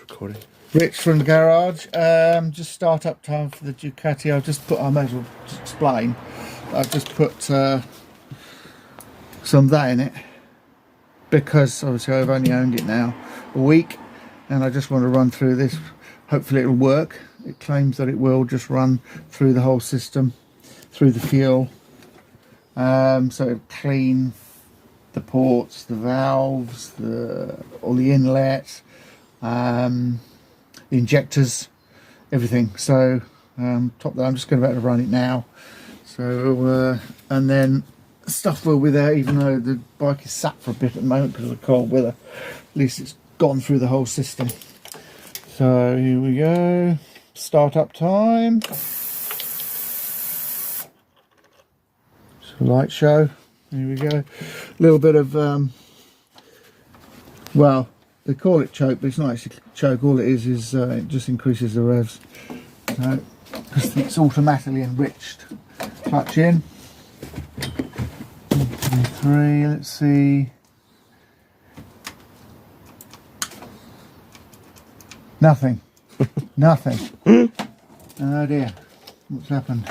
recording. Rich from the garage. Just start up time for the Ducati. I may as well just explain. I've just put some of that in it because obviously I've only owned it now a week, and I just want to run through this. Hopefully it'll work. It claims that it will just run through the whole system, through the fuel, so it'll clean the ports, the valves, all the inlets, the injectors, everything. So top there, I'm just going to run it now. So and then stuff will be there, even though the bike is sat for a bit at the moment because of the cold weather. At least it's gone through the whole system. So here we go. Start up time. So light show. Here we go. A little bit of well, they call it choke, but it's not actually choke. All it is it just increases the revs. So, because it's automatically enriched. Clutch in. 1, 2, 3. Let's see. Nothing. Nothing. Oh dear. What's happened?